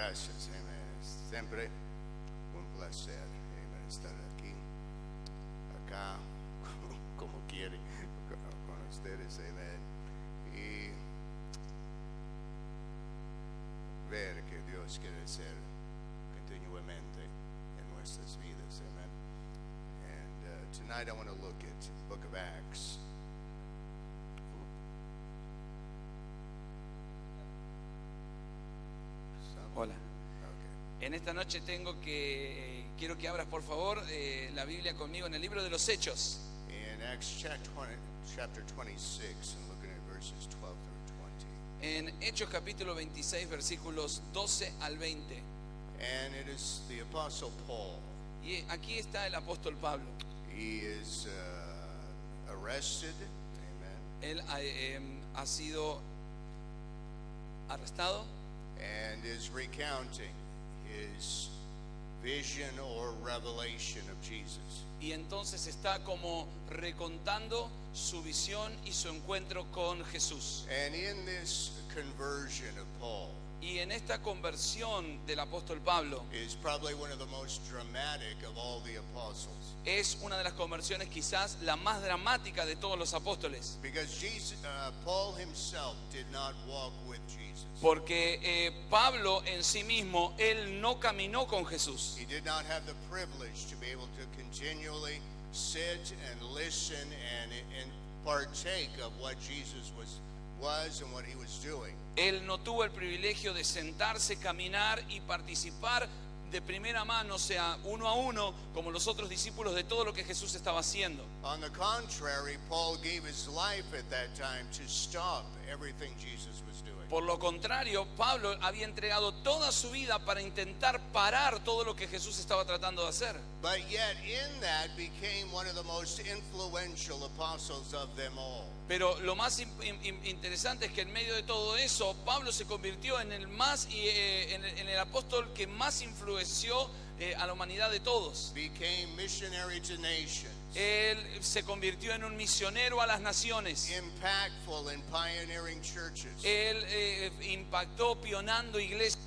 Gracias, amén. Siempre un placer, amén, estar aquí, acá, como quiere, con ustedes, amén. Y ver que Dios quiere hacer continuamente en nuestras vidas, amen. And tonight I want to look at the book of Acts. Hola. En esta noche quiero que abras por favor la Biblia conmigo en el libro de los Hechos. In Acts chapter 26, and looking at verses 12 through 20. En Hechos capítulo 26 versículos 12 al 20. And it is the Apostle Paul. Y aquí está el apóstol Pablo. He is arrested, amen. Él ha sido arrestado. And is recounting his vision or revelation of Jesus. Y entonces está como recontando su visión y su encuentro con Jesús. And in this conversion of Paul, Y en esta conversión del apóstol Pablo, is probably one of the most dramatic of all the apostles. es una de las conversiones quizás la más dramática de todos los apóstoles. Because Paul himself did not walk with Jesus. Porque Pablo en sí mismo, él no caminó con Jesús. He did not have the privilege to be able to continually sit and listen and partake of what Jesus was and what he was doing. Él no tuvo el privilegio de sentarse, caminar y participar de primera mano, o sea, uno a uno, como los otros discípulos, de todo lo que Jesús estaba haciendo. On the contrary, Paul gave his life at that time to stop everything Jesus was doing. Por lo contrario, Pablo había entregado toda su vida para intentar parar todo lo que Jesús estaba tratando de hacer. But yet in that became one of the most influential apostles of them all. Pero lo más interesante es que en medio de todo eso, Pablo se convirtió en en el apóstol que más influenció a la humanidad de todos. Became missionary to nations. Él se convirtió en un misionero a las naciones. Impactful in pioneering churches. Él impactó pionando iglesias.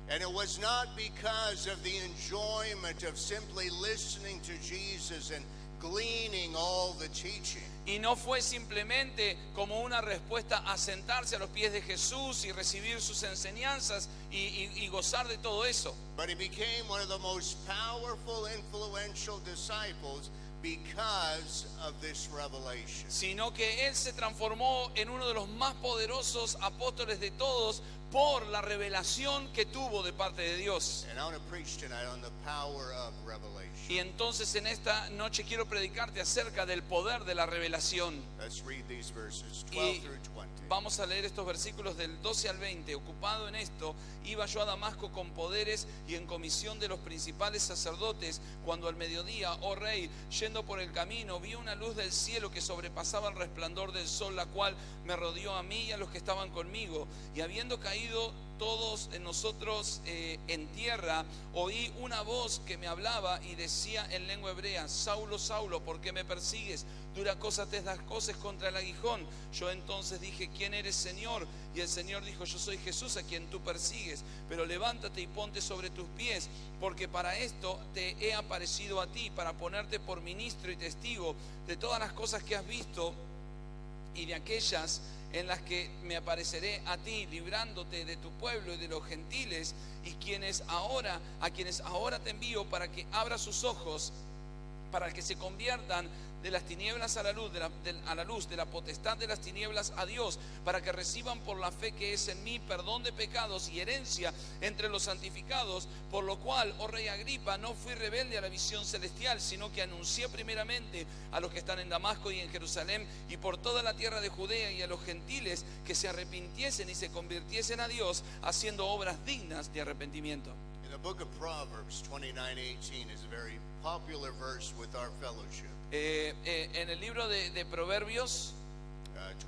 And it was not because of the enjoyment of simply listening to Jesus and gleaning all the teaching. Y no fue simplemente como una respuesta a sentarse a los pies de Jesús y recibir sus enseñanzas y gozar de todo eso. But he became one of the most powerful, influential disciples because of this revelation. Sino que él se transformó en uno de los más poderosos apóstoles de todos por la revelación que tuvo de parte de Dios. And I want to preach tonight on the power of revelation. Y entonces en esta noche quiero predicarte acerca del poder de la revelación. Let's read these verses 12 through 20. Vamos a leer estos versículos del 12 al 20. Ocupado en esto, iba yo a Damasco con poderes y en comisión de los principales sacerdotes, cuando al mediodía, oh rey, yendo por el camino, vi una luz del cielo que sobrepasaba el resplandor del sol, la cual me rodeó a mí y a los que estaban conmigo. Y habiendo caído todos nosotros en tierra, oí una voz que me hablaba y decía en lengua hebrea: Saulo, Saulo, ¿por qué me persigues? Dura cosa te das cosas contra el aguijón. Yo entonces dije: ¿quién eres, Señor? Y el Señor dijo: yo soy Jesús a quien tú persigues, pero levántate y ponte sobre tus pies, porque para esto te he aparecido a ti, para ponerte por ministro y testigo de todas las cosas que has visto y de aquellas en las que me apareceré a ti, librándote de tu pueblo y de los gentiles, y a quienes ahora te envío, para que abra sus ojos, para que se conviertan de las tinieblas a la luz, de la potestad de las tinieblas a Dios, para que reciban por la fe que es en mí perdón de pecados y herencia entre los santificados. Por lo cual, oh rey Agripa, no fui rebelde a la visión celestial, sino que anuncié primeramente a los que están en Damasco y en Jerusalén y por toda la tierra de Judea, y a los gentiles que se arrepintiesen y se convirtiesen a Dios, haciendo obras dignas de arrepentimiento. In the book of Proverbs 29:18 is a very popular verse with our fellowship. En el libro de Proverbios,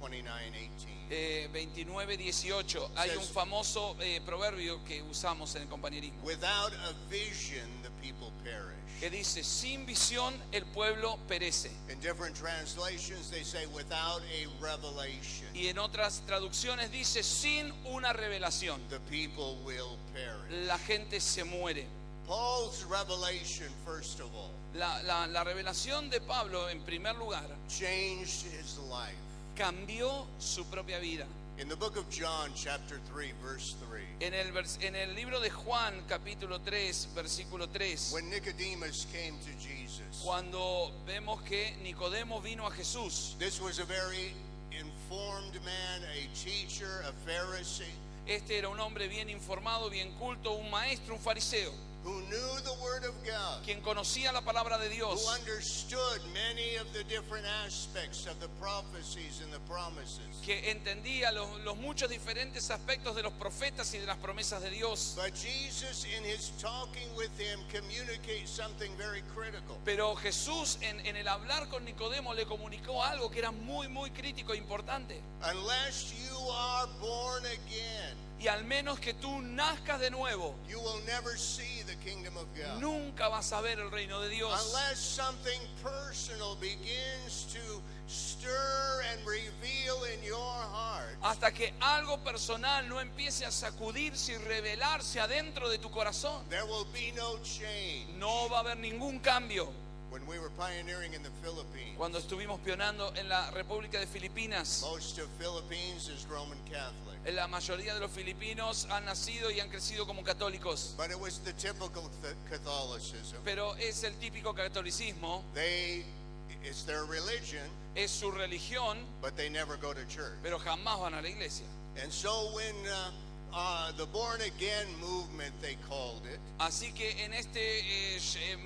29:18. 29:18. Hay un famoso proverbio que usamos en el compañerismo Without a vision, the people perish. que dice: sin visión el pueblo perece. In different translations, they say without a revelation, Y en otras traducciones dice: sin una revelación the people will perish. la gente se muere. Paul's revelation, first of all, La revelación de Pablo, en primer lugar, changed his life. cambió su propia vida. In the book of John, chapter 3, verse 3, En el libro de Juan, capítulo 3, versículo 3, when Nicodemus came to Jesus, cuando vemos que Nicodemo vino a Jesús, this was a very informed man, a teacher, a Pharisee, este era un hombre bien informado, bien culto, un maestro, un fariseo, who knew the Word of God, quien conocía la palabra de who Dios, understood many of the different aspects of the prophecies and the promises. que entendía los muchos diferentes aspectos de los profetas y de las promesas de Dios. But Jesus, in his talking with him, communicates something very critical. Pero Jesús en el hablar con Nicodemo le comunicó algo que era muy, muy crítico e importante. Unless you are born again, Y al menos que tú nazcas de nuevo, you will never see the kingdom of God. nunca vas a ver el reino de Dios. Unless something personal begins to stir and reveal in your heart, Hasta que algo personal no empiece a sacudirse y revelarse adentro de tu corazón, there will be no change. no va a haber ningún cambio. When we were pioneering in the Philippines, Cuando estuvimos pionando en la República de Filipinas, most of Philippines is Roman Catholic. la mayoría de los filipinos han nacido y han crecido como católicos. But it was the typical Catholicism. Pero es el típico catolicismo, It's their religion, es su religión, but they never go to church. pero jamás van a la iglesia. And so when the born again movement, they called it, Así que en este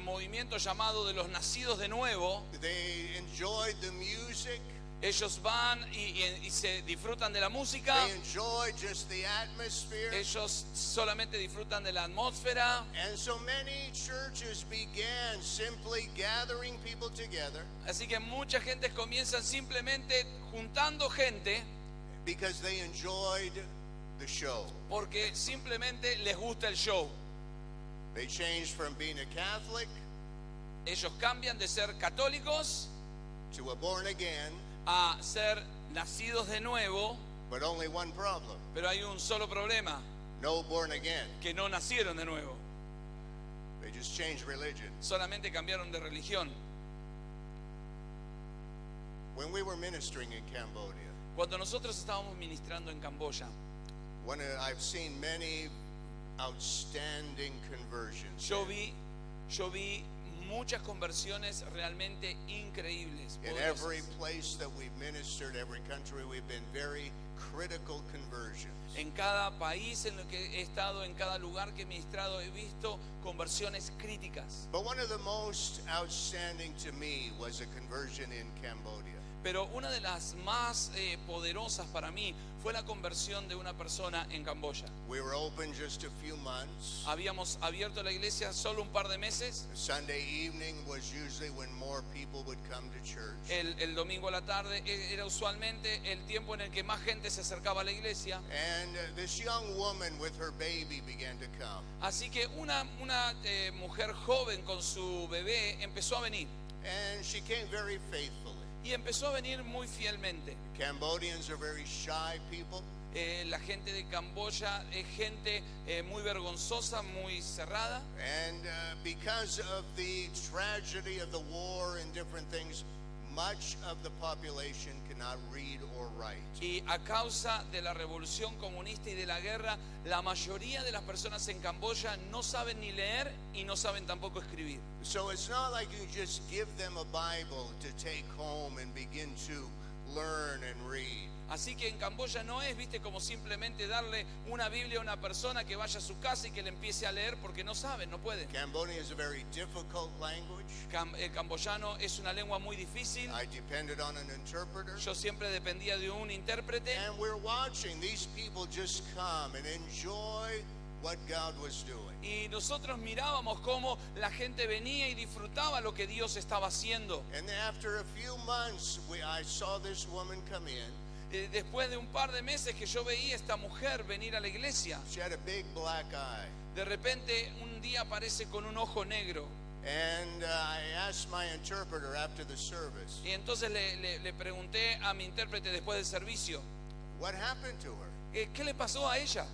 movimiento llamado de los nacidos de nuevo, they enjoyed the music, ellos van y se disfrutan de la música, they enjoyed just the atmosphere. ellos solamente disfrutan de la atmósfera. And so many churches began simply gathering people together Así que mucha gente comienza simplemente juntando gente because they enjoyed the show. porque simplemente les gusta el show. They changed from being a Catholic Ellos cambian de ser católicos to a born again, a ser nacidos de nuevo, but only one problem: pero hay un solo problema, no born again. que no nacieron de nuevo, They just changed religion. solamente cambiaron de religión. When we were ministering in Cambodia, Cuando nosotros estábamos ministrando en Camboya, I've seen many outstanding conversions. yo vi muchas conversiones realmente increíbles, In poderosas. every place that we've ministered, every country, we've been very critical conversions. En cada país en el que he estado, en cada lugar que he ministrado, he visto conversiones críticas. But one of the most outstanding to me was a conversion in Cambodia. Pero una de las más poderosas para mí fue la conversión de una persona en Camboya. We were open just a few months. Habíamos abierto la iglesia solo un par de meses. Sunday evening was usually when more people would come to church. El domingo a la tarde era usualmente el tiempo en el que más gente se acercaba a la iglesia. And this young woman with her baby began to come. Así que una mujer joven con su bebé empezó a venir. And she came very faithfully. Y empezó a venir muy fielmente. Cambodians are very shy people. La gente de Camboya es gente muy vergonzosa, muy cerrada. And because of the tragedy of the war and different things, much of the population cannot read or write. Y a causa de la revolución comunista y de la guerra, la mayoría de las personas en Camboya no saben ni leer y no saben tampoco escribir. So it's not like you just give them a Bible to take home and begin to learn and read. Así que en Camboya no es, viste, como simplemente darle una Biblia a una persona que vaya a su casa y que le empiece a leer porque no saben, no pueden. Cambodian is a very difficult language. El camboyano es una lengua muy difícil. I depended on an interpreter. Yo siempre dependía de un intérprete. And we're watching these people just come and enjoy what God was doing. Y nosotros mirábamos cómo la gente venía y disfrutaba lo que Dios estaba haciendo. And after a few months, I saw this woman come in. Después de un par de meses que yo veía a esta mujer venir a la iglesia, She had a big black eye. de repente un día aparece con un ojo negro. And I asked my interpreter after the service, Y entonces le pregunté a mi intérprete después del servicio, what happened to her? ¿qué le pasó a ella?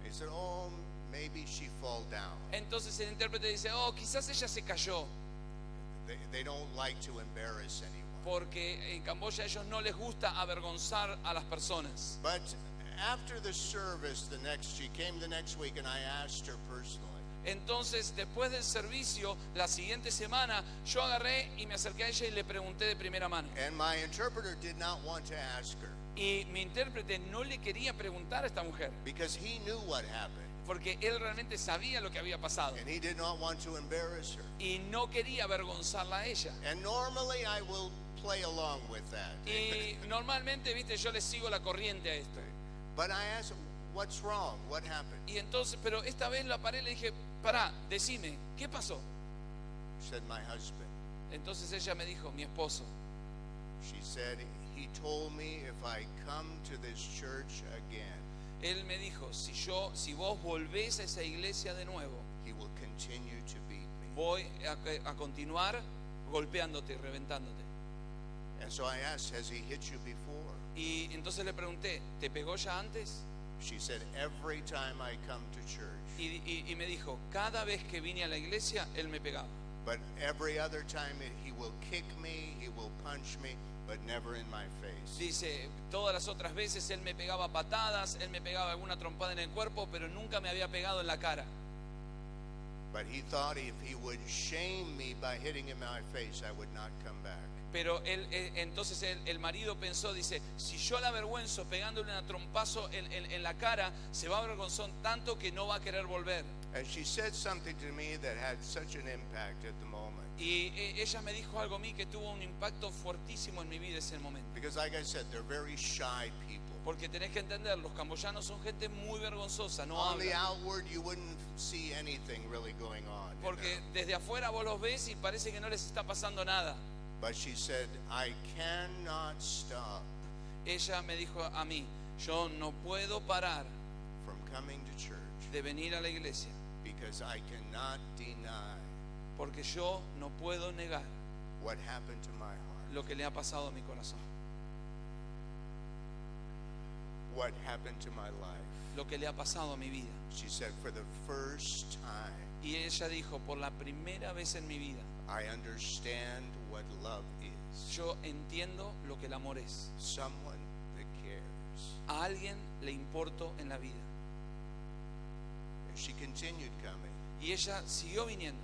He said, oh, maybe she fall down. Entonces el intérprete dice, oh, quizás ella se cayó, They don't like to embarrass anyone. porque en Camboya a ellos no les gusta avergonzar a las personas. But after the service, she came the next week, and I asked her personally. Entonces, después del servicio, la siguiente semana, yo agarré y me acerqué a ella y le pregunté de primera mano. And my interpreter did not want to ask her Y mi intérprete no le quería preguntar a esta mujer, because he knew what happened, porque él realmente sabía lo que había pasado. and he did not want to embarrass her. Y no quería avergonzarla a ella. And normally I will play along with that. Y normalmente, viste, yo le sigo la corriente a esto. But I asked, what's wrong? What happened? Y entonces, pero esta vez la paré y le dije, pará, decime, ¿qué pasó? She said, my husband. Entonces ella me dijo, mi esposo. She said, he told me if I come to this church again, Él me dijo, si vos volvés a esa iglesia de nuevo, he will continue to beat me. voy a continuar golpeándote y reventándote. And so I asked, has he hit you before? Y entonces le pregunté, ¿te pegó ya antes? She said, every time I come to church, Y me dijo, cada vez que vine a la iglesia, él me pegaba. but every other time he will kick me, he will punch me, but never in my face. Dice, todas las otras veces él me pegaba patadas, él me pegaba alguna trompada en el cuerpo, pero nunca me había pegado en la cara. But he thought if he would shame me by hitting him in my face, I would not come back. Pero entonces el marido pensó, dice, si yo la avergüenzo pegándole un trompazo en la cara, se va a avergonzar tanto que no va a querer volver. And she said something to me that had such an impact at the moment. Y ella me dijo algo a mí que tuvo un impacto fuertísimo en mi vida ese momento. Because like I said, they're very shy people. Porque tenés que entender, los camboyanos son gente muy vergonzosa, no On the hablan. outward, you wouldn't see anything really going on. Porque desde afuera vos los ves y parece que no les está pasando nada. But she said, I cannot stop Ella me dijo a mí, yo no puedo parar from coming to church de venir a la iglesia, because I cannot deny porque yo no puedo negar what happened to my heart. lo que le ha pasado a mi corazón, What happened to my life. lo que le ha pasado a mi vida. She said, for the first time, Y ella dijo, por la primera vez en mi vida, I understand what love is. yo entiendo lo que el amor es. Someone that cares. A alguien le importo en la vida. And she continued coming. Y ella siguió viniendo.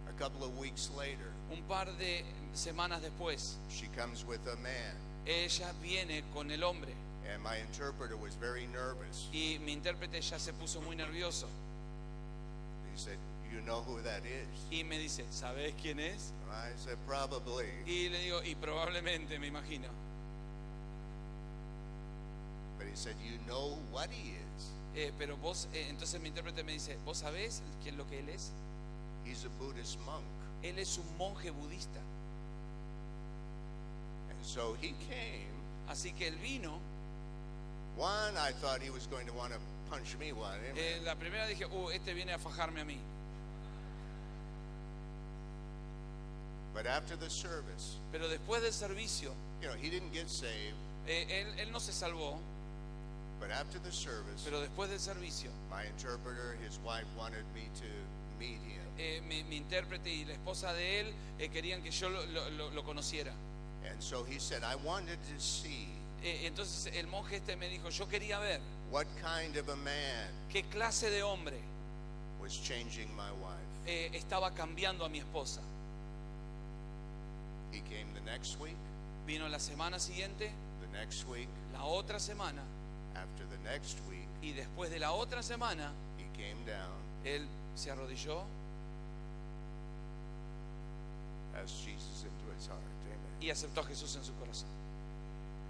A couple of weeks later, Un par de semanas después, she comes with a man. ella viene con el hombre. And my interpreter was very nervous. Y mi intérprete ya se puso muy nervioso. He said, you know who that is? Y me dice, ¿sabes quién es? I said, probably. Y le digo, y probablemente, me imagino. But he said, you know what he is? Pero vos, entonces mi intérprete me dice, ¿vos sabés quién lo que él es? He's a Buddhist monk. Él es un monje budista. And so he came. Así que él vino. One, I thought he was going to want to punch me one. Amen. La primera dije, este viene a fajarme a mí. But after the service, Pero después del servicio, you know, he didn't get saved. él no se salvó. But after the service, Pero después del servicio, my interpreter, his wife wanted me to meet him. mi intérprete y la esposa de él querían que yo lo conociera. And so he said, I wanted to see Entonces el monje este me dijo, yo quería ver what kind of a man qué clase de hombre was changing my wife. estaba cambiando a mi esposa. He came the next week, Vino la semana siguiente, the next week, la otra semana, after the next week, y después de la otra semana, he came down, él se arrodilló asked Jesus into his heart. Amen. y aceptó a Jesús en su corazón.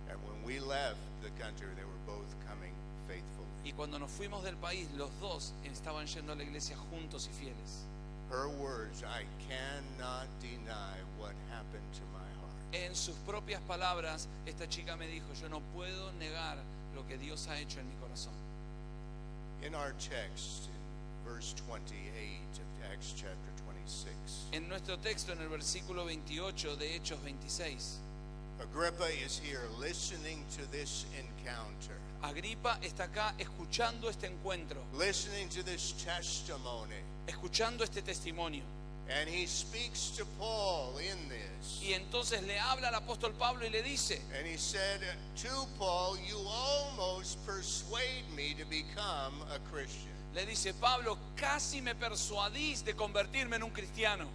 And when we left the country, they were both coming faithful Y cuando nos fuimos del país, los dos estaban yendo a la iglesia juntos y fieles. Her words, I cannot deny what happened to my heart. En sus propias palabras, esta chica me dijo, yo no puedo negar lo que Dios ha hecho en mi corazón. In our text, in verse 28 of Acts chapter 26, En nuestro texto, en el versículo 28 de Hechos 26, Agrippa is here listening to this encounter, Agripa está acá escuchando este encuentro, listening to this testimony, escuchando este testimonio. and he speaks to Paul in this. Y entonces le habla al apóstol Pablo y le dice, And he said to Paul, you almost persuade me to become a Christian. le dice, Pablo, casi me persuadís de convertirme en un cristiano.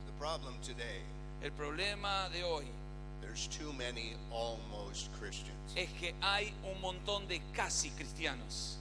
The problem today, El problema de hoy there's too many almost Christians. es que hay un montón de casi cristianos.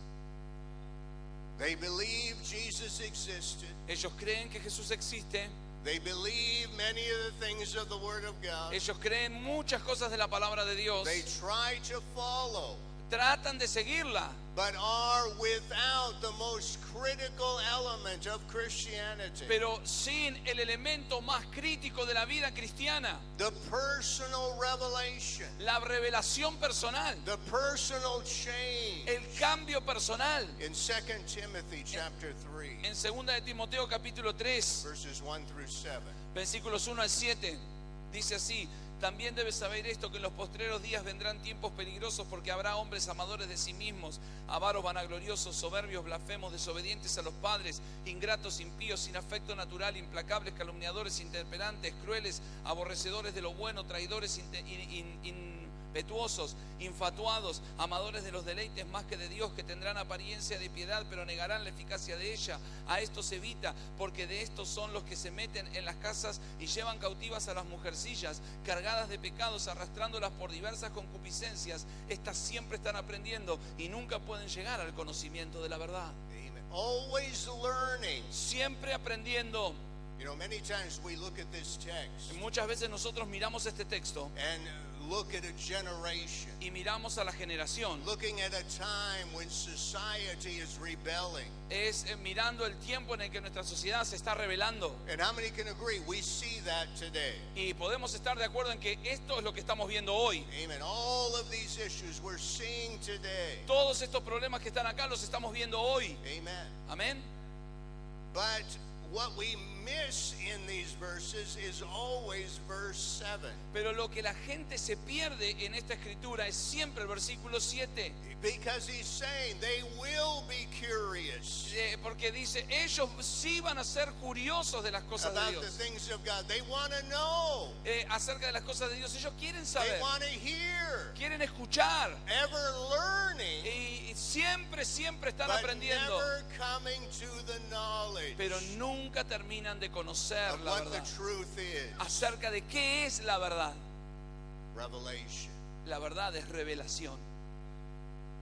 They believe Jesus existed. Ellos creen que Jesús existe, They believe many of the things of the Word of God. ellos creen muchas cosas de la palabra de Dios, They try to follow, tratan de seguirla, but are without the most critical element of Christianity. pero sin el elemento más crítico de la vida cristiana, The personal revelation, la revelación personal, the personal change. el cambio personal. In 2 Timothy chapter 3, En 2 de Timoteo capítulo 3, verses 1 through 7. versículos 1 al 7, dice así: también debes saber esto, que en los postreros días vendrán tiempos peligrosos, porque habrá hombres amadores de sí mismos, avaros, vanagloriosos, soberbios, blasfemos, desobedientes a los padres, ingratos, impíos, sin afecto natural, implacables, calumniadores, intemperantes, crueles, aborrecedores de lo bueno, traidores, impetuosos, infatuados, amadores de los deleites más que de Dios, que tendrán apariencia de piedad, pero negarán la eficacia de ella. A estos evita, porque de estos son los que se meten en las casas y llevan cautivas a las mujercillas, cargadas de pecados, arrastrándolas por diversas concupiscencias. Estas siempre están aprendiendo y nunca pueden llegar al conocimiento de la verdad. Amen. Always learning. Siempre aprendiendo. You know, many times we look at this text Muchas veces nosotros miramos este texto and look at a generation, y miramos a la generación. looking at a time when society is rebelling. Es mirando el tiempo en el que nuestra sociedad se está rebelando. And how many can agree we see that today? Y podemos estar de acuerdo en que esto es lo que estamos viendo hoy. Amen. All of these issues we're seeing today. Todos estos problemas que están acá los estamos viendo hoy. Amen. Amén. But what we miss in these verses is always verse 7. Pero lo que la gente se pierde en esta escritura es siempre el versículo 7. Because he's saying they will be curious Porque dice, ellos sí van a ser curiosos de las cosas de about the Dios. things of God. They want to know. Acerca de las cosas de Dios. Ellos quieren They saber, want to hear. quieren escuchar. Ever learning, Y siempre están but aprendiendo. never coming to the knowledge Pero nunca terminan de conocer of la what the verdad. truth is. Acerca de qué es la verdad. Revelation. La verdad es revelación.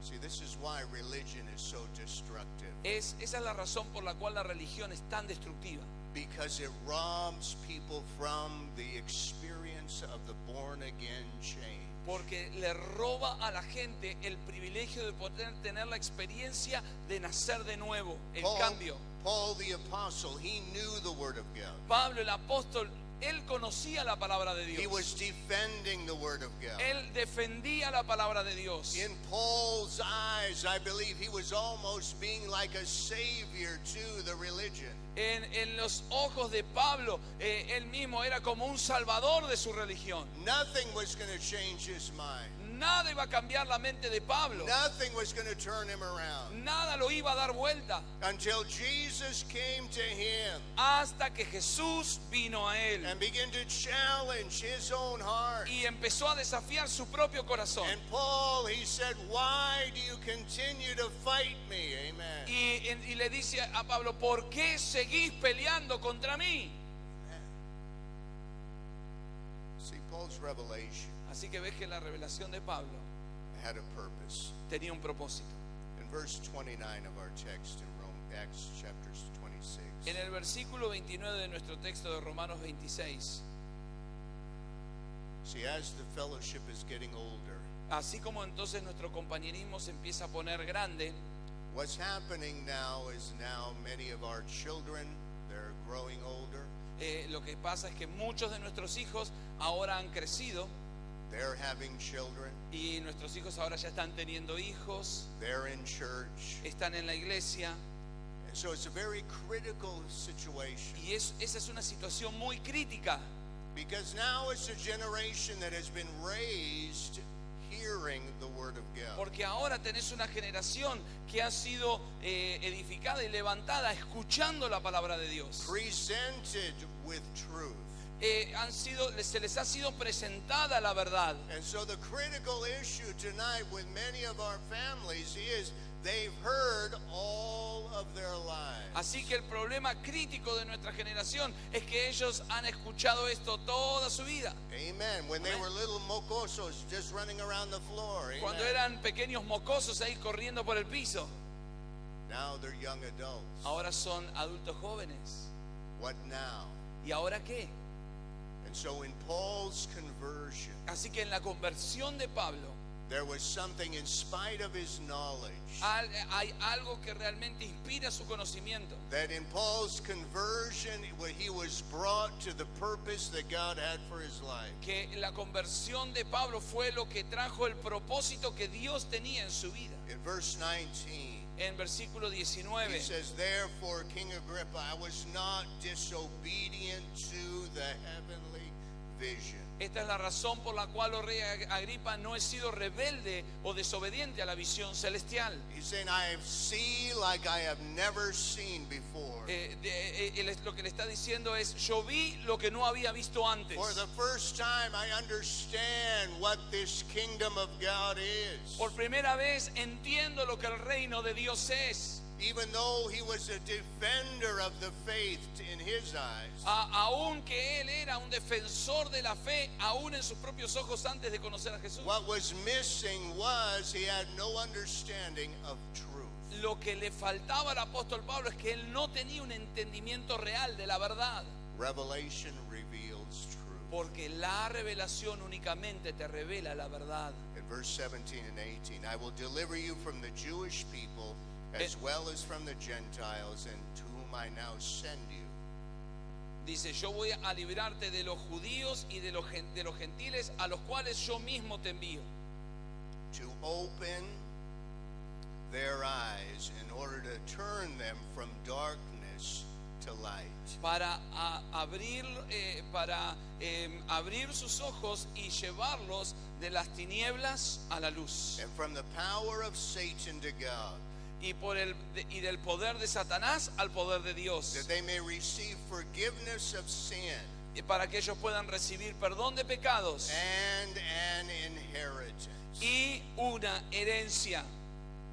See, this is why religion is so destructive. Esa es la razón por la cual la religión es tan destructiva. Because it robs people from the experience of the born again change. Porque le roba a la gente el privilegio de poder tener la experiencia de nacer de nuevo, el cambio. Paul the apostle, he knew the word of God. Pablo el apóstol, él conocía la palabra de He was Dios. defending the word of God. Él defendía la palabra de Dios. In Paul's eyes, I believe he was almost being like a savior to the religion. En los ojos de Pablo, él mismo era como un salvador de su religión. Nothing was going to change his mind. Nada iba a cambiar la mente de Pablo. Nothing was going to turn him around Nada lo iba a dar vuelta until Jesus came to him hasta que Jesús vino a él and began to challenge his own heart. y empezó a desafiar su propio corazón. And Paul, he said, why do you continue to fight me? Amen. Y le dice a Pablo, ¿por qué seguís peleando contra mí? See, Paul's revelation Así que ves que la revelación de Pablo had a purpose. tenía un propósito. In verse 29 of our text in Acts chapters 26, En el versículo 29 de nuestro texto de Romanos 26, see, as the fellowship is getting older, Así como entonces nuestro compañerismo se empieza a poner grande, what's happening now is now many of our children, they're growing older. lo que pasa es que muchos de nuestros hijos ahora han crecido They're having children. y nuestros hijos ahora ya están teniendo hijos, They're in church. están en la iglesia. And so it's a very critical situation. Y esa es una situación muy crítica, Because now it's a generation that has been raised hearing the word of God. porque ahora tenés una generación que ha sido edificada y levantada escuchando la palabra de Dios. Presented with truth. Se les ha sido presentada la verdad. And so the critical issue tonight with many of our families is they've heard all of their lives. Así que el problema crítico de nuestra generación es que ellos han escuchado esto toda su vida. Amen. When they Amen. were little mocosos just running around the floor. Cuando Amen. eran pequeños mocosos ahí corriendo por el piso, Now they're young adults. ahora son adultos jóvenes. What now? ¿Y ahora qué? And so in Paul's conversion, Así que en la conversión de Pablo there was something in spite of his knowledge. hay algo que realmente inspira su conocimiento. That in Paul's conversion, when he was brought to the purpose that God had for his life. Que la conversión de Pablo fue lo que trajo el propósito que Dios tenía en su vida. In verse 19, En versículo he 19 says, therefore, King Agrippa, I was not disobedient to the heavenly vision. esta es la razón por la cual, oh rey Agripa, no he sido rebelde o desobediente a la visión celestial. He's saying, I have seen like I have never seen before. Lo que le está diciendo es, yo vi lo que no había visto antes. For the first time, I understand what this kingdom of God is. Por primera vez entiendo lo que el reino de Dios es. Even though he was a defender of the faith in his eyes, Aún que él era un defensor de la fe, aún en sus propios ojos antes de conocer a Jesús. what was missing was he had no understanding of truth. Lo que le faltaba al apóstol Pablo es que él no tenía un entendimiento real de la verdad. Revelation reveals truth. Porque la revelación únicamente te revela la verdad. In verse 17 and 18, I will deliver you from the Jewish people as well as from the Gentiles, and to whom I now send you. Dice, yo voy a librarte de los judíos y de los gentiles a los cuales yo mismo te envío. To open their eyes in order to turn them from darkness to light. Para abrir sus ojos y llevarlos de las tinieblas a la luz. And from the power of Satan to God, Y del poder de Satanás al poder de Dios. that they may receive forgiveness of sin Y para que ellos puedan recibir perdón de pecados and an inheritance. y una herencia.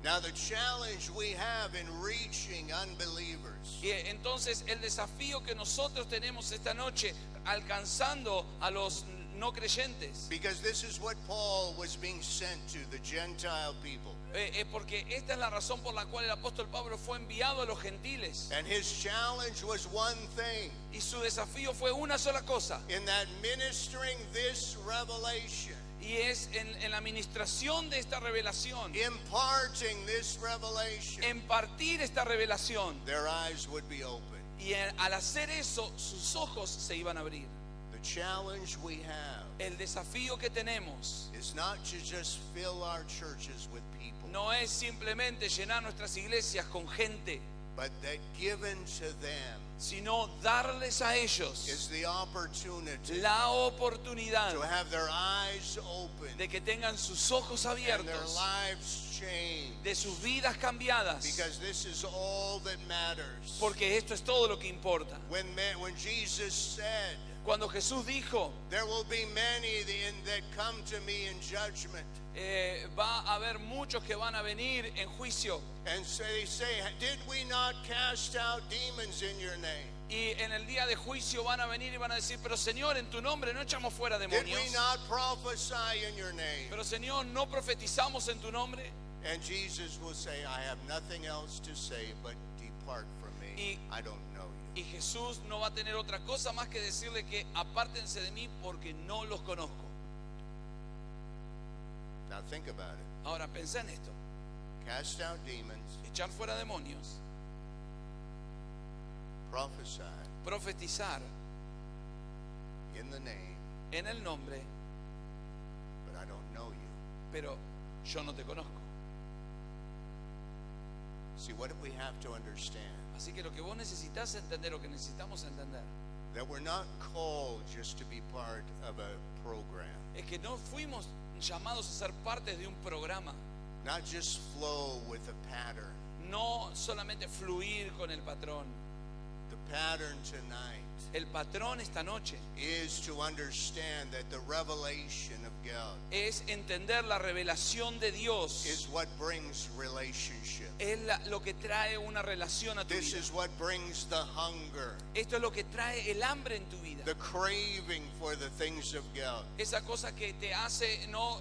Now the challenge we have in reaching unbelievers Y entonces el desafío que nosotros tenemos esta noche alcanzando a los no creyentes, because this is what Paul was being sent to, the Gentile people. Porque esta es la razón por la cual el apóstol Pablo fue enviado a los gentiles. And his challenge was one thing, Y su desafío fue una sola cosa. in that ministering this revelation, Y es en la administración de esta revelación, imparting this revelation, impartir esta revelación. their eyes would be open. Y al hacer eso, sus ojos se iban a abrir. The challenge we have El desafío que tenemos is not to just fill our churches with people, no es simplemente llenar nuestras iglesias con gente, but that given to them sino darles a ellos is the opportunity la oportunidad to have their eyes open de que tengan sus ojos and their abiertos, lives changed, de sus vidas cambiadas, because this is all that matters. porque esto es todo lo que importa. When Jesus said, Cuando Jesús dijo, there will be many that come to me in judgment, va a haber muchos que van a venir en juicio, and they say, did we not cast out demons in your name? y en el día de juicio van a venir y van a decir, pero Señor, en tu nombre no echamos fuera Did demonios, we not prophesy in your name? pero Señor, no profetizamos en tu nombre. And Jesus will say, I have nothing else to say, but depart from me. Y- I don't know you. Y Jesús no va a tener otra cosa más que decirle que apártense de mí porque no los conozco. Now Now think about it. Ahora pensá en esto. Cast out demons, Echar fuera demonios, prophesy profetizar in the name, en el nombre, but I don't know you. pero yo no te conozco. See, what we have to understand, Así que lo que vos necesitas entender, lo que necesitamos entender, that we're not called just to be part of a program, es que no fuimos llamados a ser parte de un programa, not just flow with a pattern. no solamente fluir con el patrón. The pattern tonight El patrón esta noche is to understand that the revelation of God es entender la revelación de Dios. is what brings relationship. Es lo que trae una relación a tu This vida. is what brings the hunger, Esto es lo que trae el hambre en tu vida. the craving for the things of God. Esa cosa que te hace no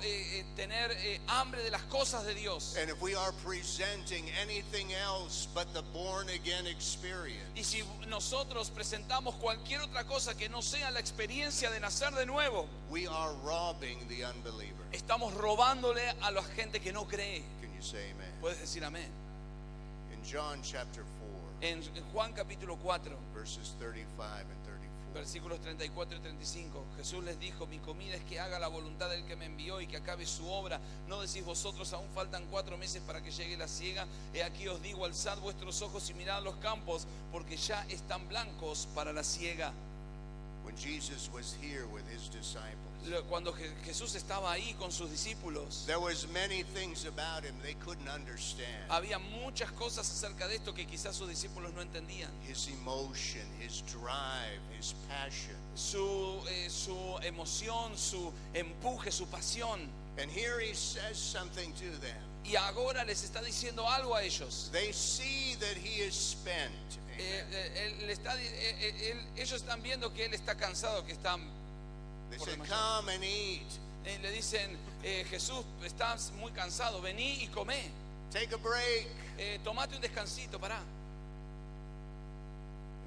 tener hambre de las cosas de Dios. And if we are presenting anything else but the born again experience, Y si nosotros presentamos cualquier otra cosa que no sea la experiencia de nacer de nuevo, we are robbing the unbeliever. estamos robándole a la gente que no cree. Can you say amen? Puedes decir amén. In John chapter 4, En Juan capítulo 4, verses 35 and 34. versículos 34 y 35, Jesús les dijo: mi comida es que haga la voluntad del que me envió y que acabe su obra. ¿No decís vosotros, aún faltan 4 meses para que llegue la siega? He aquí os digo, alzad vuestros ojos y mirad los campos, porque ya están blancos para la siega. When Jesus was here with his disciples, Cuando Jesús estaba ahí con sus discípulos, there was many things about him they couldn't understand. había muchas cosas acerca de esto que quizás sus discípulos no entendían. His emotion, his drive, his passion. Su emoción, su empuje, su pasión. And here he says something to them. Y ahora les está diciendo algo a ellos. They see that he is spent. Ellos están viendo que él está cansado, que están They por said, demasiado. come and eat. Le dicen: Jesús, estás muy cansado, vení y comé. Take a break. Tomate un descansito, pará.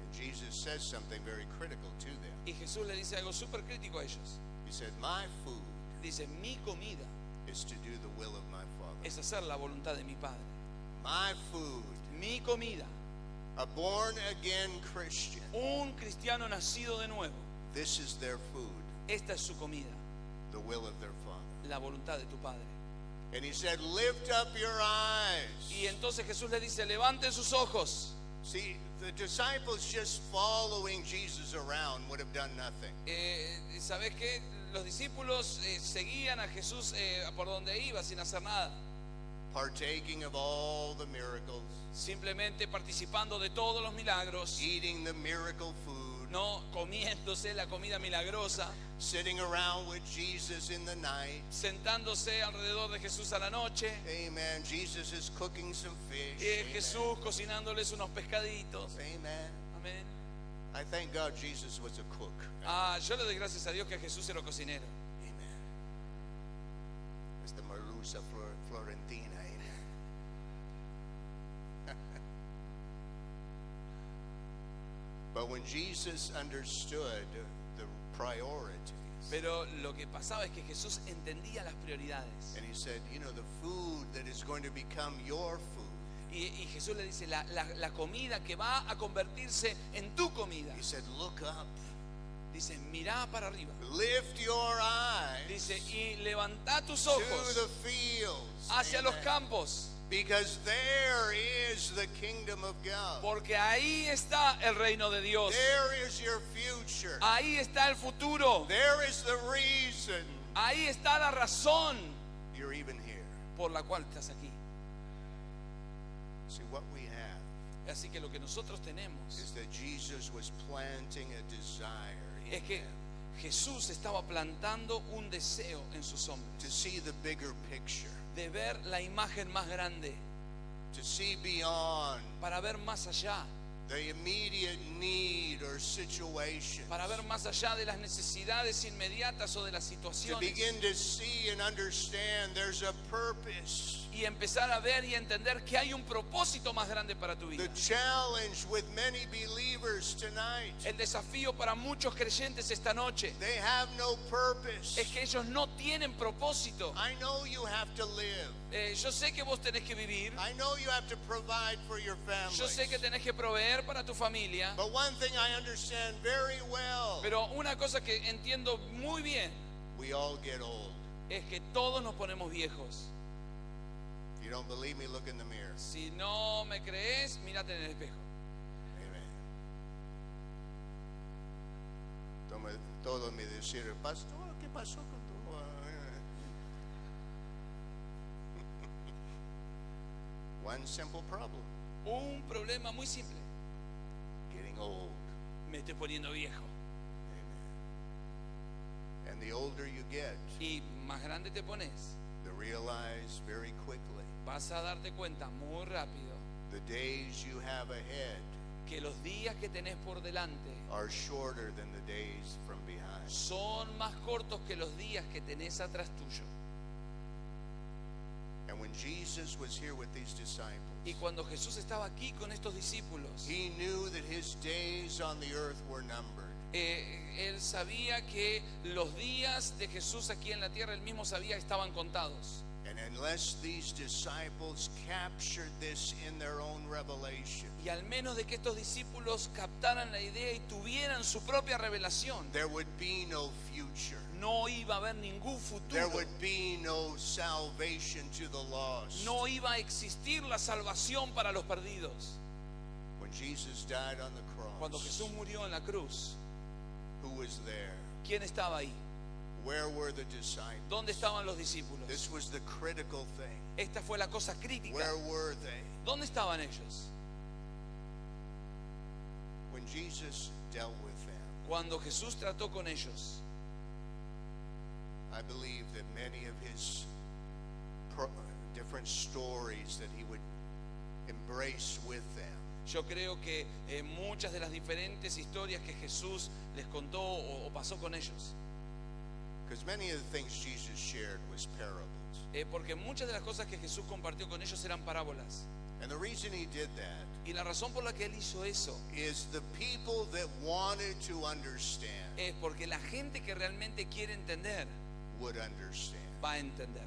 And Jesus says something very critical to them. Y Jesús le dice algo súper crítico a ellos. He said, my food Dice: mi comida is to do the will of my Father. es hacer la voluntad de mi Padre. My food, Mi comida. a born again Christian, Un cristiano nacido de nuevo, this is their food, esta es su comida, the will of their Father. la voluntad de tu Padre. And he said, lift up your eyes. Y entonces Jesús les dice: levanten sus ojos. See, the disciples just following Jesus around would have done nothing. ¿Sabes qué? Los discípulos seguían a Jesús por donde iba sin hacer nada. Partaking of all the miracles, Simplemente participando de todos los milagros, eating the miracle food, no comiéndose la comida milagrosa, sitting around with Jesus in the night. sentándose alrededor de Jesús a la noche, Amen. Jesus is cooking some fish. Jesús cocinándoles unos pescaditos. Amen. Amén. I thank God Jesus was a cook. Yo le doy gracias a Dios que Jesús era cocinero. Amen. It's the Marusa Florentina. Amen. But when Jesus understood the priorities, Pero lo que pasaba es que Jesús entendía las prioridades. and he said, you know, the food that is going to become your food, Y Jesús le dice: la comida que va a convertirse en tu comida. he said, look up, Dice: mirá para arriba. lift your eyes Dice: y levantá tus to ojos the fields, hacia los Amen. campos, Because there is the kingdom of God. porque ahí está el reino de Dios. There is your future. Ahí está el futuro. There is the reason Ahí está la razón you're even here. por la cual estás aquí. See, what we have Así que lo que nosotros tenemos is that Jesus was planting a desire in es que them Jesús estaba plantando un deseo en sus hombres to see the bigger picture, de ver la imagen más grande, to see beyond para ver más allá, the immediate need or situation, para ver más allá de las necesidades inmediatas o de las to situaciones, begin to see and understand there's a purpose y y empezar a ver y entender que hay un propósito más grande para tu vida. The challenge with many believers tonight, El desafío para muchos creyentes esta noche they have no purpose. es que ellos no tienen propósito. I know you have to live. Yo sé que vos tenés que vivir, I know you have to provide for your yo sé que family. tenés que proveer para tu familia, But one thing I understand very well, pero una cosa que entiendo muy bien we all get old. es que todos nos ponemos viejos. If you don't believe me, look in the mirror. Si no me crees, mírate en el espejo. Amen. Todos me decían, pastor, ¿qué pasó con tu? One simple problem, Un problema muy simple: getting old. me estoy poniendo viejo. Amen. And the older you get, Y más grande te pones, to realize very quickly vas a darte cuenta muy rápido the days you have ahead que los días que tenés por delante are shorter than the days from behind. son más cortos que los días que tenés atrás tuyo. And when Jesus was here with these disciples, Y cuando Jesús estaba aquí con estos discípulos, he knew that his days on the earth were numbered. él sabía que los días de Jesús aquí en la tierra, él mismo sabía que estaban contados. And unless these disciples captured this in their own revelation, Y al menos de que estos discípulos captaran la idea y tuvieran su propia revelación, there would be no future. no iba a haber ningún There futuro. would be no salvation to the lost. No iba a existir la salvación para los perdidos. When Jesus died on the Cuando cross, Jesús murió en la cruz, who was there? ¿quién estaba ahí? Where were the disciples? ¿Dónde estaban los discípulos? This was the critical thing. Esta fue la cosa crítica. Where were they? ¿Dónde estaban ellos? When Jesus dealt with them, Cuando Jesús trató con ellos, I believe that many of his different stories that he would embrace with them yo creo que muchas de las diferentes historias que Jesús les contó o pasó con ellos, because many of the things Jesus shared was parables. porque muchas de las cosas que Jesús compartió con ellos eran parábolas. And the reason he did that Y la razón por la que él hizo eso is the people that wanted to understand es porque la gente que realmente quiere entender would understand. va a entender.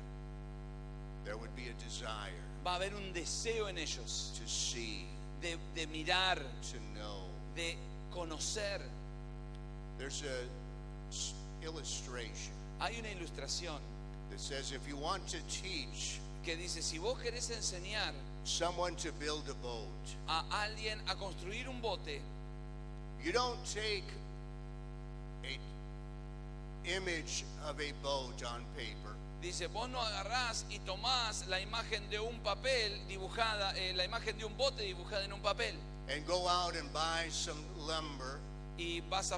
There would be a desire Va a haber un deseo en ellos to see, de mirar, to know. de conocer. There's a illustration Hay una ilustración that says if you want to teach que dice: si vos querés enseñar someone to build a boat, a alguien a construir un bote, you don't take a image of a boat on paper dice, vos no agarrás y tomás la imagen de un papel dibujada, la imagen de un bote dibujada en un papel, and go out and buy some lumber y vas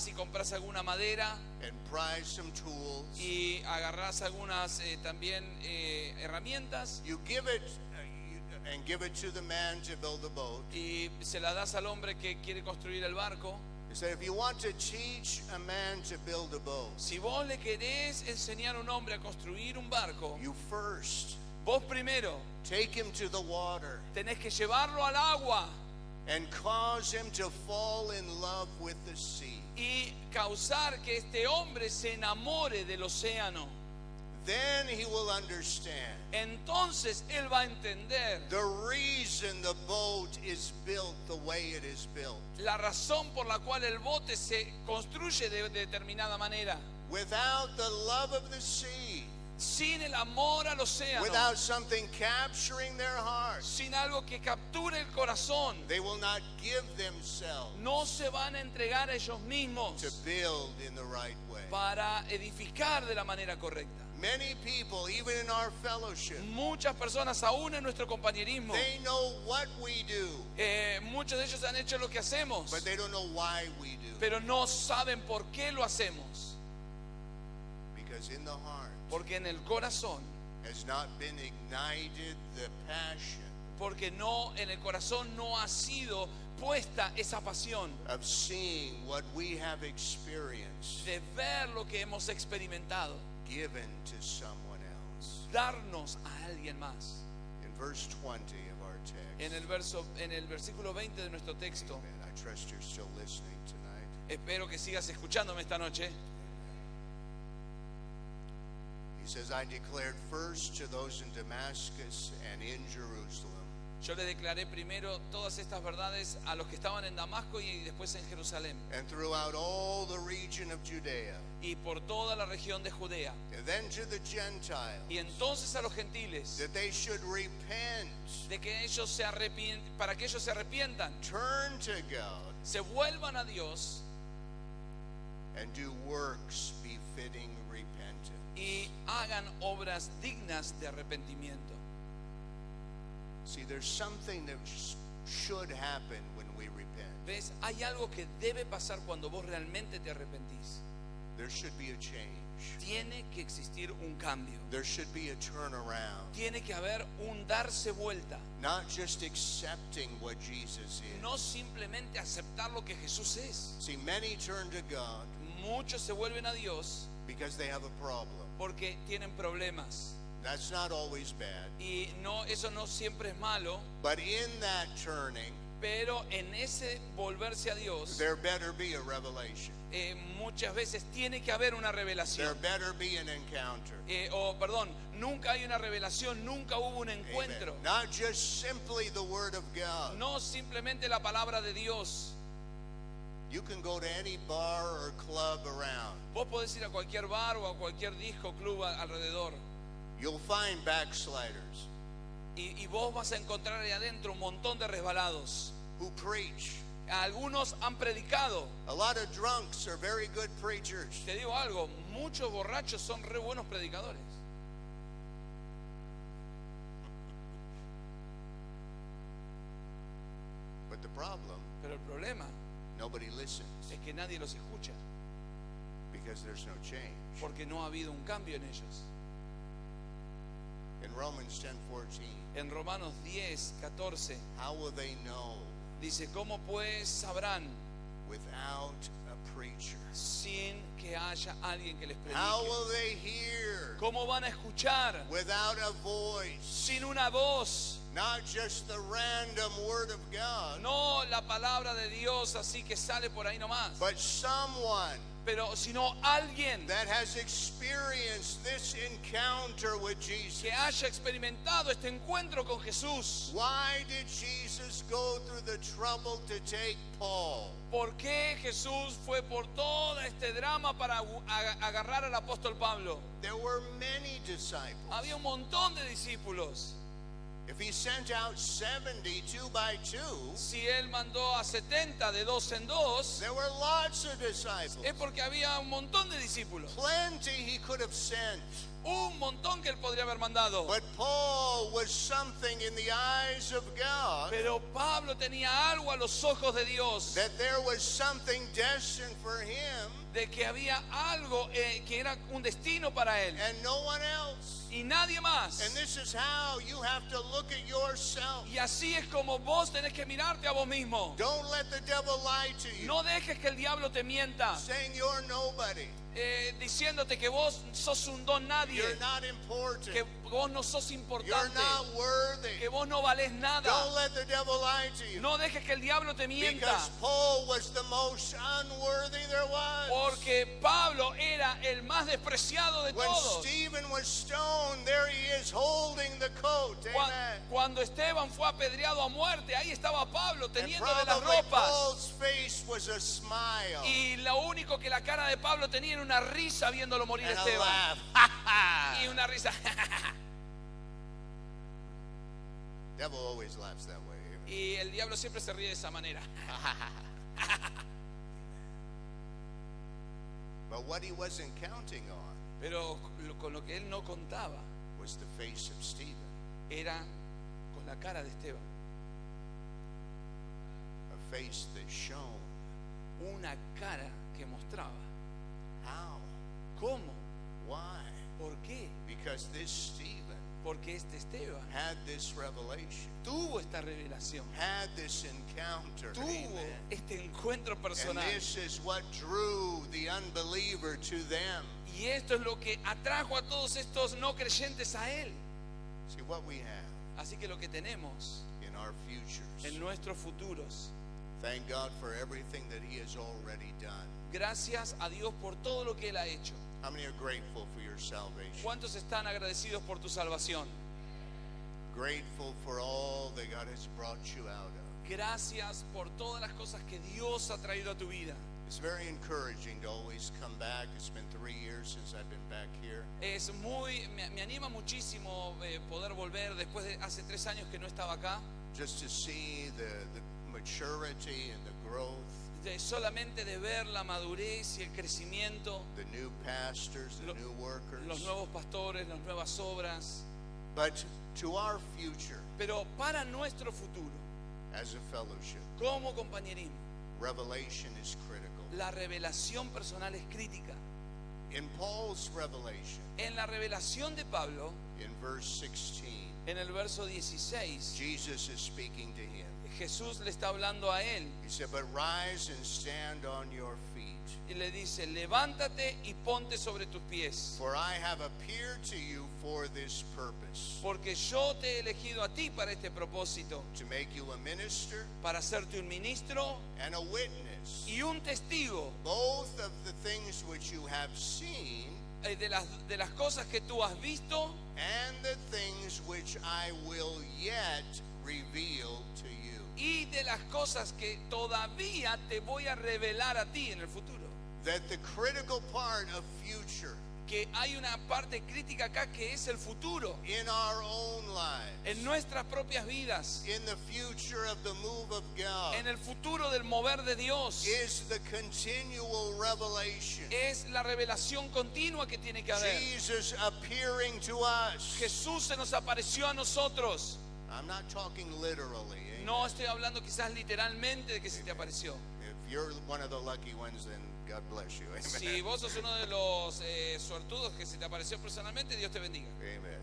y compras alguna madera and pry some tools. y agarrás algunas también herramientas You give it and give it to the man to build the boat. y se la das al hombre que quiere construir el barco. He said, if you want to teach a man to build a boat, Si vos le querés enseñar a un hombre a construir un barco, you first vos primero take him to the water tenés que llevarlo al agua and cause him to fall in love with the sea. y causar que este hombre se enamore del océano. Then he will understand Entonces él va a entender the reason the boat is built the way it is built. la razón por la cual el bote se construye de determinada manera. Without the love of the sea, Sin el amor al océano, without something capturing their hearts, sin algo que capture el corazón, they will not give themselves no se van a entregar a ellos mismos to build in the right way. para edificar de la manera correcta. Many people, even in our fellowship, Muchas personas, aún en nuestro compañerismo, they know what we do, muchos de ellos han hecho lo que hacemos, but they don't know why we do. pero no saben por qué lo hacemos. Because in the heart Porque en el corazón, has not been ignited the passion porque no, en el corazón no ha sido puesta esa pasión of seeing what we have experienced de ver lo que hemos experimentado, given to someone else. darnos a alguien más. In verse 20 of our text, En el versículo 20 de nuestro texto, amen, I trust you're still listening tonight. espero que sigas escuchándome esta noche. He says, I declared first to those in Damascus and in Jerusalem, Yo le declaré primero todas estas verdades a los que estaban en Damasco y después en Jerusalén and throughout all the region of Judea, y por toda la región de Judea. and then to the Gentiles, Y entonces a los gentiles, that they should repent, de que ellos se para que ellos se arrepientan, turn to God, se vuelvan a Dios and do works befitting repentance. y hagan obras dignas de arrepentimiento. See, there's something that should happen when we repent. ¿Ves? Hay algo que debe pasar cuando vos realmente te arrepentís. There should be a change. Tiene que existir un cambio. There should be a turnaround. Tiene que haber un darse vuelta. Not just accepting what Jesus is. No simplemente aceptar lo que Jesús es. See, many turn to God Muchos se vuelven a Dios because they have a problem. porque tienen problemas. That's not always bad. Y no, eso no siempre es malo, But in that turning, pero en ese volverse a Dios, there better be a revelation. muchas veces tiene que haber una There revelación. better be an encounter. Perdón, nunca hay una revelación, nunca hubo un encuentro. Amen. Not just simply the Word of God. No simplemente la palabra de Dios. You can go to any bar or club around. Vos podés ir a cualquier bar o a cualquier disco, club alrededor. You'll find backsliders Y vos vas a encontrar ahí adentro un montón de resbalados. who preach. Algunos han predicado. A lot of drunks are very good preachers. Te digo algo, muchos borrachos son re buenos predicadores. But the problem, Pero el problema nobody listens es que nadie los escucha because there's no change. porque no ha habido un cambio en ellos. In Romans 10:14, En Romanos 10, 14 how will they know dice, ¿cómo pues sabrán without a preacher? sin que haya alguien que les How predique? will they hear ¿Cómo van a escuchar without a voice? sin una voz? Not just the random word of God, No la palabra de Dios así que sale por ahí nomás, but someone pero sino alguien that has experienced this encounter with Jesus. que haya experimentado este encuentro con Jesús. Why did Jesus go through the trouble to take Paul? ¿Por qué Jesús fue por todo este drama para agarrar al apóstol Pablo? There were many disciples. Había un montón de discípulos. If he sent out 70 two by two, Si él mandó a 70 de dos en dos, there were lots of disciples. es porque había un montón de discípulos. Plenty he could have sent. Un montón que él podría haber mandado. But Paul was something in the eyes of God, Pero Pablo tenía algo a los ojos de Dios, that there was something destined for him de que había algo que era un destino para él and no one else. y nadie más. And this is how you have to look at yourself. Y así es como vos tenés que mirarte a vos mismo. Don't let the devil lie to you, No dejes que el diablo te mienta, saying you're nobody, diciéndote que vos sos un don nadie, you're not important, que vos no sos you're importante, not worthy. que vos no valés nada. Don't let the devil lie to you. No dejes que el diablo te mienta, Because Paul was the most unworthy there was. porque Pablo era el más despreciado de When todos. Stephen was stoned, there he is holding the coat. Amen. Cuando Esteban fue apedreado a muerte, ahí estaba Pablo And teniendo de las probably ropas. Paul's face was a smile Y lo único que la cara de Pablo tenía era una risa viéndolo morir a and a Esteban. laugh. Y una risa. Devil always laughs that way. Amen. Y el diablo siempre se ríe de esa manera. But what he wasn't counting on Pero con lo que él no contaba was the face of Stephen. era con la cara de Esteban. A face that shone. Una cara que mostraba. How? ¿Cómo? Why? ¿Por qué? Because this Stephen Porque Esteban had this revelation, tuvo esta revelación, had this encounter. tuvo Amen. este encuentro And personal. this is what drew the unbeliever to them. Y esto es lo que atrajo a todos estos no creyentes a él. See what we have Así que lo que tenemos in our futures. en nuestros futuros, Thank God for everything that He has already done. gracias a Dios por todo lo que él ha hecho. How many are grateful for your salvation? ¿Cuántos están agradecidos por tu salvación? Grateful for all that God has brought you out of. Gracias por todas las cosas que Dios ha traído a tu vida. It's very encouraging to always come back. It's been 3 years since I've been back here. Me anima muchísimo poder volver después de hace 3 años que no estaba acá. Just to see the maturity and the growth, Solamente de ver la madurez y el crecimiento, the new pastors, the new workers. los nuevos pastores, las nuevas obras. But to our future Pero para nuestro futuro, as a fellowship, como compañerismo, revelation is critical. la revelación personal es crítica. In Paul's revelation, En la revelación de Pablo, in verse 16, en el verso 16, Jesus is speaking to him. Jesús le está hablando a él He said, "But rise and stand on your feet, y le dice: levántate y ponte sobre tus pies, for I have appeared to you for this purpose, porque yo te he elegido a ti para este propósito, to make you a minister para hacerte un ministro and a witness, y un testigo both of the things which you have seen de las cosas que tú has visto and the things which I will yet reveal to you." y de las cosas que todavía te voy a revelar a ti en el futuro. That the critical part of future Que hay una parte crítica acá que es el futuro, in our own lives, en nuestras propias vidas, in the future of the move of God, en el futuro del mover de Dios, is the continual revelation. es la revelación continua que tiene que haber. Jesus appearing to us. Jesús se nos apareció a nosotros. I'm not talking literally. Amen. No estoy hablando quizás literalmente de que se te apareció. If you're one of the lucky ones, then God bless you. Amen. Si vos sos uno de los suertudos que se te apareció personalmente, Dios te bendiga. Amen.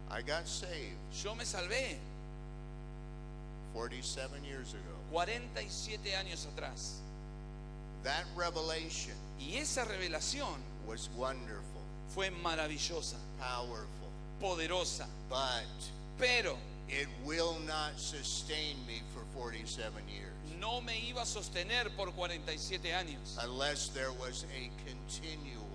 I got saved Yo me salvé 47 years ago. 47 años atrás. That revelation Y esa revelación was wonderful, fue maravillosa, powerful, poderosa, but pero it will not sustain me for 47 years no me iba a sostener por 47 años, unless there was a continual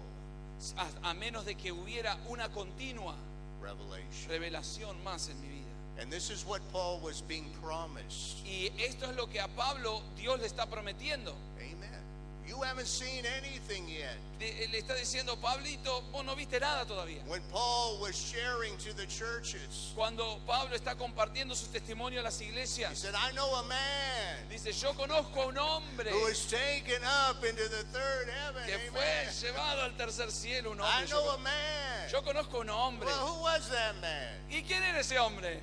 a menos de que hubiera una continua revelation. revelación más en mi vida. And this is what Paul was being promised. Y esto es lo que a Pablo Dios le está prometiendo. Amen. You haven't seen anything yet. Le está diciendo: Pablito, vos no viste nada todavía. When Paul was sharing to the churches, Cuando Pablo está compartiendo su testimonio a las he iglesias, said, "I know a man dice: yo conozco a un hombre who was taken up into the third heaven." que fue Amen. llevado al tercer cielo. Un I hombre. know a man. Yo conozco a un hombre. Well, who was that man? ¿Y quién era ese hombre?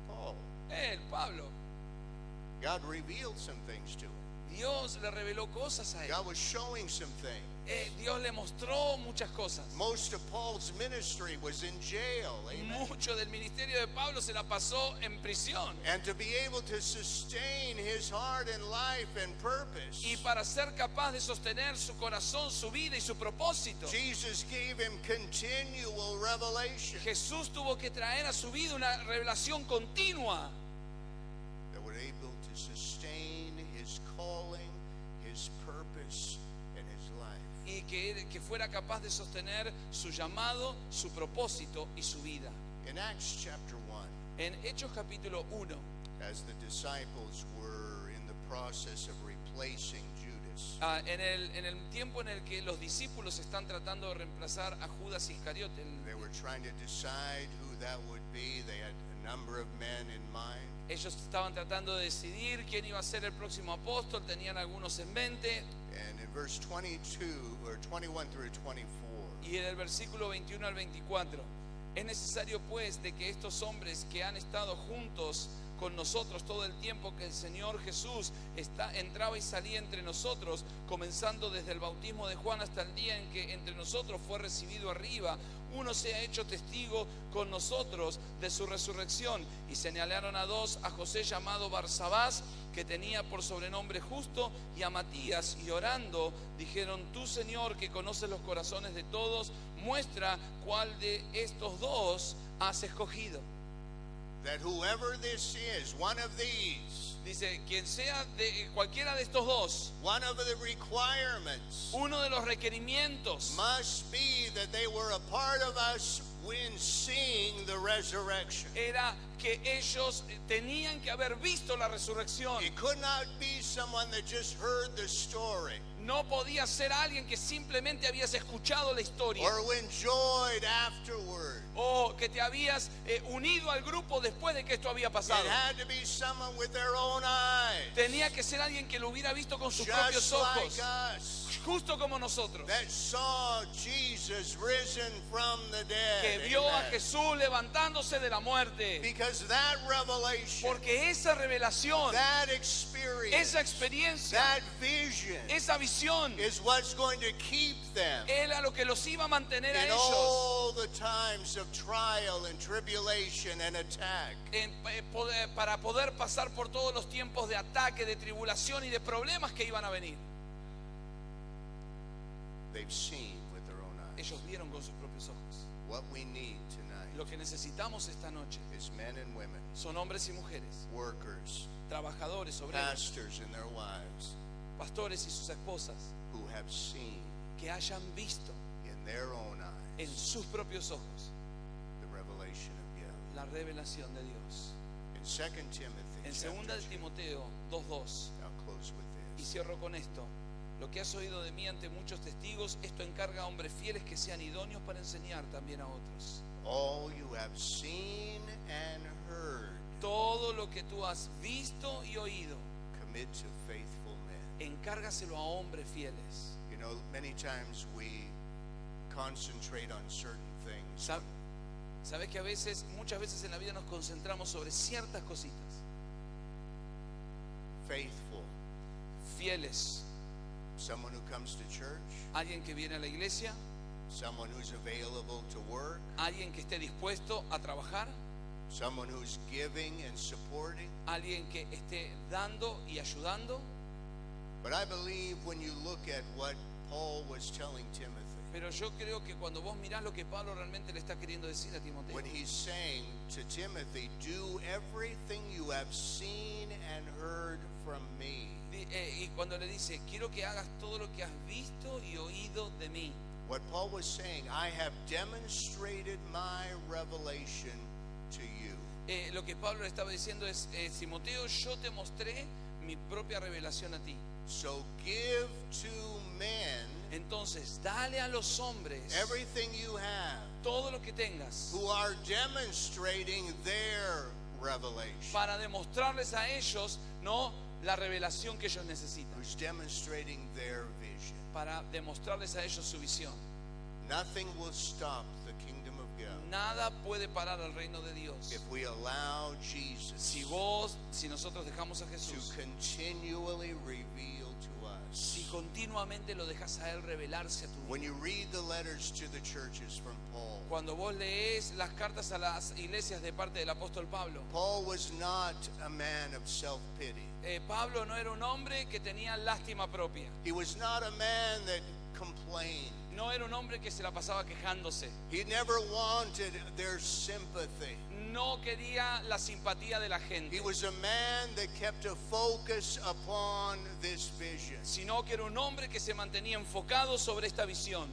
Paul. Él, Pablo. God revealed some things to him. Dios le reveló cosas a él. God was showing some things. Dios le mostró muchas cosas. Most of Paul's ministry was in jail. Amen. Mucho del ministerio de Pablo se la pasó en prisión. And to be able to sustain his heart and life and purpose, Y para ser capaz de sostener su corazón, su vida y su propósito, Jesus gave him continual revelation Jesús tuvo que traer a su vida una revelación continua that were able to sustain his calling, his purpose, and his life. y que fuera capaz de sostener su llamado, su propósito y su vida. In Acts chapter 1, En Hechos capítulo 1, as the disciples were in the process of replacing Judas, en el tiempo en el que los discípulos están tratando de reemplazar a Judas Iscariote, they were trying to decide who that would be. They had a number of men in mind. ellos estaban tratando de decidir quién iba a ser el próximo apóstol, tenían algunos en mente, And in verse 22 or 21 through 24, y en el versículo 21 al 24, es necesario pues de que estos hombres que han estado juntos con nosotros todo el tiempo que el Señor Jesús entraba y salía entre nosotros, comenzando desde el bautismo de Juan hasta el día en que entre nosotros fue recibido arriba. Uno se ha hecho testigo con nosotros de su resurrección. Y señalaron a dos, a José llamado Barsabás, que tenía por sobrenombre Justo, y a Matías, y orando dijeron: tú, Señor, que conoces los corazones de todos, muestra cuál de estos dos has escogido. That whoever this is, one of these, Dice, quien sea de cualquiera de estos dos, one of the requirements uno de los requerimientos must be that they were a part of us when seeing the resurrection. era que ellos tenían que haber visto la resurrección. It could not be someone that just heard the story No podía ser alguien que simplemente habías escuchado la historia or enjoyed afterward. o que te habías unido al grupo después de que esto había pasado. It had to be someone with their own eyes, Tenía que ser alguien que lo hubiera visto con sus just propios like ojos, us, justo como nosotros, that saw Jesus risen from the dead. que vio a Amen. Jesús levantándose de la muerte. Because that revelation, Porque esa revelación, that experience, esa experiencia, that vision esa visión is what's going to keep them era lo que los iba a mantener a in ellos all the times of trial and tribulation and attack. para poder pasar por todos los tiempos de ataque, de tribulación y de problemas que iban a venir. They've seen with their own eyes. Ellos vieron con sus propios ojos. What we need tonight Lo que necesitamos esta noche is men and women, son hombres y mujeres, workers, trabajadores, obreros, pastors and their wives, pastores y sus esposas, who have seen que hayan visto in their own en eyes sus propios ojos the revelation of God. la revelación de Dios. In 2 Timothy, En chapter 2 de 2, Timoteo 2:2, I'll close with y this. cierro con esto: lo que has oído de mí ante muchos testigos, esto encarga a hombres fieles que sean idóneos para enseñar también a otros. All you have seen and heard, Todo lo que tú has visto y oído, commit to faithful men. encárgaselo a hombres fieles. You know, many times we concentrate on certain things. Sa- Sabes que muchas veces en la vida nos concentramos sobre ciertas cositas. Faithful, Fieles, someone who comes to church, alguien que viene a la iglesia, someone who's available to work, alguien que esté dispuesto a trabajar, someone who's giving and supporting. alguien que esté dando y ayudando. But I believe when you look at what Paul was telling Timothy, Pero yo creo que cuando vos mirás lo que Pablo realmente le está queriendo decir a Timoteo, when he's saying to Timothy, do everything you have seen and heard from me. y cuando le dice, quiero que hagas todo lo que has visto y oído de mí. What Paul was saying, I have demonstrated my revelation to you. Lo que Pablo le estaba diciendo es, Timoteo, yo te mostré mi propia revelación a ti. So give to men Entonces, dale a los hombres everything you have todo lo que tengas who are demonstrating their revelation, para demostrarles a ellos, ¿no?, la revelación que ellos necesitan, who's demonstrating their vision. para demostrarles a ellos su visión. Nothing will stop the kingdom of God Nada puede parar al reino de Dios if we allow Jesus si nosotros dejamos a to Jesús, continually reveal to si us. continuamente lo dejas a Él revelarse a tu When vida. you read the letters to the churches from Paul, Cuando vos lees las cartas a las iglesias de parte del apóstol Pablo, Paul was not a man of self-pity. Pablo no era un hombre que tenía lástima propia. He was not a man that complained. No era un hombre que se la pasaba quejándose. He never wanted their sympathy. No quería la simpatía de la gente, He was a man that kept a focus upon this vision, sino que era un hombre que se mantenía enfocado sobre esta visión,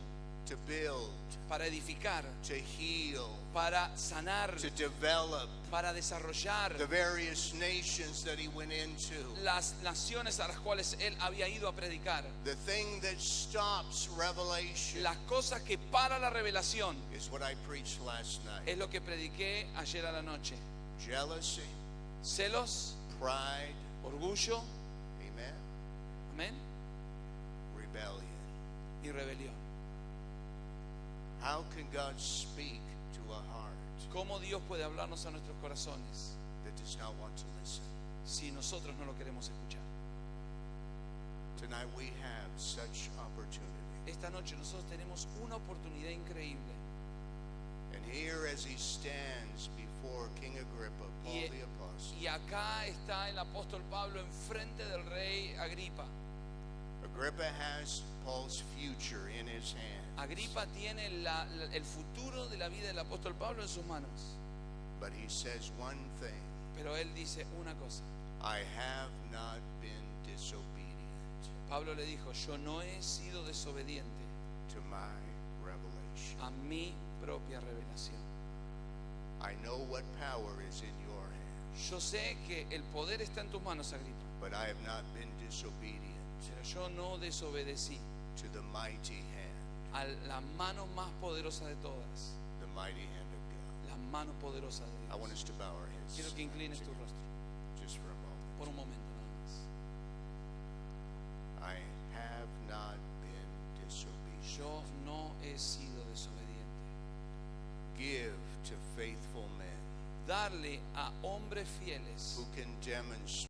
to build, para edificar, to heal, para sanar, to develop para desarrollar the various nations that he went into. las naciones a las cuales él había ido a predicar. The thing that stops revelation Las cosas que para la revelación is what I preached last night. es lo que prediqué ayer a la noche: Jealousy, celos, pride, orgullo, amen, amén, rebellion. y rebelión. How can God speak to a heart ¿Cómo Dios puede hablarnos a nuestros corazones? that does not want to listen. si nosotros no lo queremos escuchar? Tonight we have such opportunity. Esta noche nosotros tenemos una oportunidad increíble. And here as he stands before King Agrippa, Paul the Apostle, Y acá está el apóstol Pablo enfrente del rey Agripa. Agrippa has Paul's future in his hands. Agripa tiene el futuro de la vida del apóstol Pablo en sus manos. But he says one thing, Pero él dice una cosa. I have not been disobedient Pablo le dijo, yo no he sido desobediente to my revelation. a mi propia revelación. I know what power is in your hands, Yo sé que el poder está en tus manos, Agripa, but I have not been disobedient pero yo no desobedecí to the mighty hand, a la mano más poderosa de todas, the mighty hand of God. la mano poderosa de I want Dios. us to bow our heads Quiero que inclines tu rostro just for a moment. por un momento nada más. I have not been disobedient. Yo no he sido desobediente. Give to faithful men Darle a hombres fieles who can demonstrate